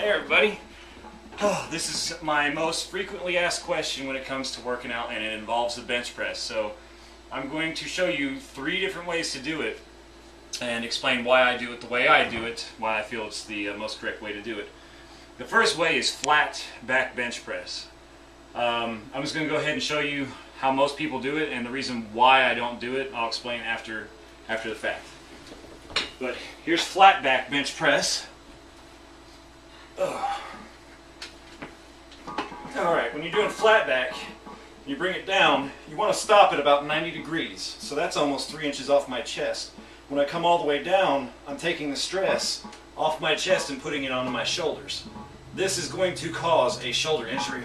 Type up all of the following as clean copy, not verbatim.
Hey everybody. This is my most frequently asked question when it comes to working out, and it involves the bench press. So I'm going to show you 3 different ways to do it and explain why I do it the way I do it, why I feel it's the most correct way to do it. The first way is flat back bench press. I'm just going to go ahead and show you how most people do it, and the reason why I don't do it I'll explain after the fact. But here's flat back bench press. Alright, when you're doing flat back, you bring it down, you want to stop at about 90 degrees. So that's almost 3 inches off my chest. When I come all the way down, I'm taking the stress off my chest and putting it onto my shoulders. This is going to cause a shoulder injury.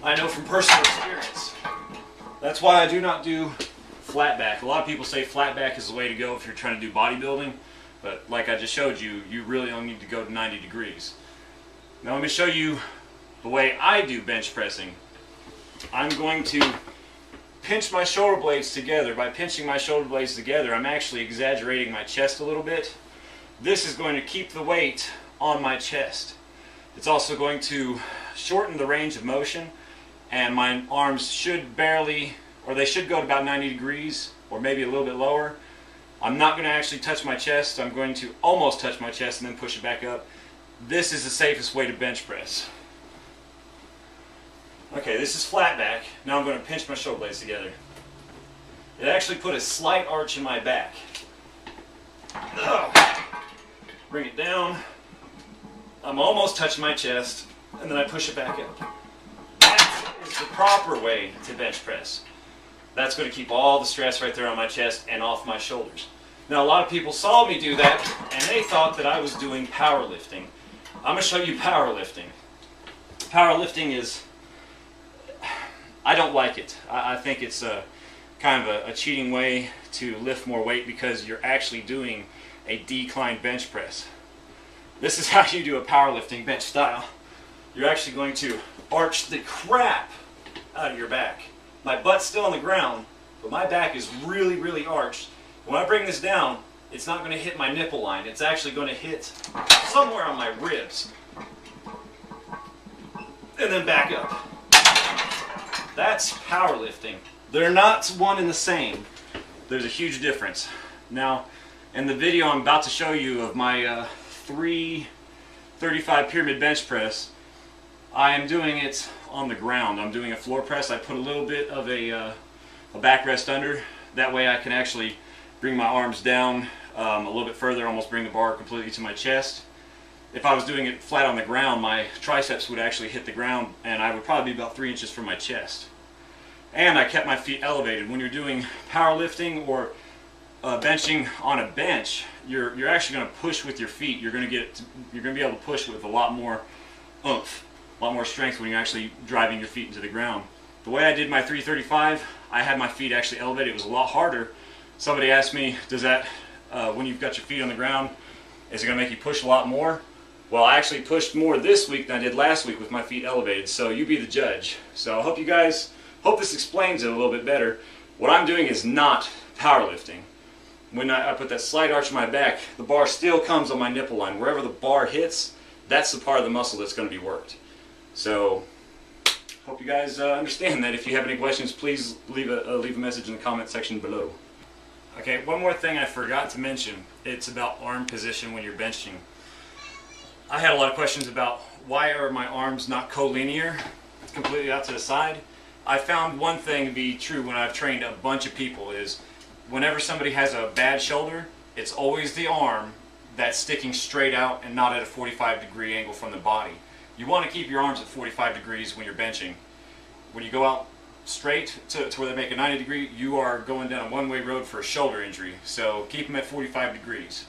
I know from personal experience. That's why I do not do flat back. A lot of people say flat back is the way to go if you're trying to do bodybuilding, but like I just showed you, you really only need to go to 90 degrees. Now let me show you the way I do bench pressing. I'm going to pinch my shoulder blades together. By pinching my shoulder blades together, I'm actually exaggerating my chest a little bit. This is going to keep the weight on my chest. It's also going to shorten the range of motion, and my arms should barely, or they should go to about 90 degrees, or maybe a little bit lower. I'm not going to actually touch my chest. I'm going to almost touch my chest and then push it back up. This is the safest way to bench press. Okay, this is flat back. Now I'm going to pinch my shoulder blades together. It actually put a slight arch in my back. Bring it down. I'm almost touching my chest, and then I push it back up. That is the proper way to bench press. That's going to keep all the stress right there on my chest and off my shoulders. Now a lot of people saw me do that, and they thought that I was doing powerlifting. I'm going to show you powerlifting. Powerlifting is, I don't like it. I think it's kind of a cheating way to lift more weight because you're actually doing a decline bench press. This is how you do a powerlifting bench style. You're actually going to arch the crap out of your back. My butt's still on the ground, but my back is really, really arched. When I bring this down, it's not going to hit my nipple line. It's actually going to hit somewhere on my ribs. And then back up. That's powerlifting. They're not one and the same. There's a huge difference. Now, in the video I'm about to show you of my 335 pyramid bench press, I am doing it on the ground. I'm doing a floor press. I put a little bit of a backrest under. That way I can actually bring my arms down a little bit further, almost bring the bar completely to my chest. If I was doing it flat on the ground, my triceps would actually hit the ground, and I would probably be about 3 inches from my chest. And I kept my feet elevated. When you're doing powerlifting or benching on a bench, you're actually going to push with your feet. You're going to be able to push with a lot more oomph, a lot more strength when you're actually driving your feet into the ground. The way I did my 335, I had my feet actually elevated. It was a lot harder. Somebody asked me, does that, when you've got your feet on the ground, is it going to make you push a lot more? Well, I actually pushed more this week than I did last week with my feet elevated, so you be the judge. So I hope this explains it a little bit better. What I'm doing is not powerlifting. When I put that slight arch in my back, the bar still comes on my nipple line. Wherever the bar hits, that's the part of the muscle that's going to be worked. So, hope you guys understand that. If you have any questions, please leave a message in the comment section below. Okay, one more thing I forgot to mention. It's about arm position when you're benching. I had a lot of questions about why are my arms not collinear, completely out to the side. I found one thing to be true when I've trained a bunch of people is whenever somebody has a bad shoulder, it's always the arm that's sticking straight out and not at a 45-degree angle from the body. You want to keep your arms at 45 degrees when you're benching. When you go out straight to where they make a 90 degree, you are going down a one-way road for a shoulder injury. So keep them at 45 degrees.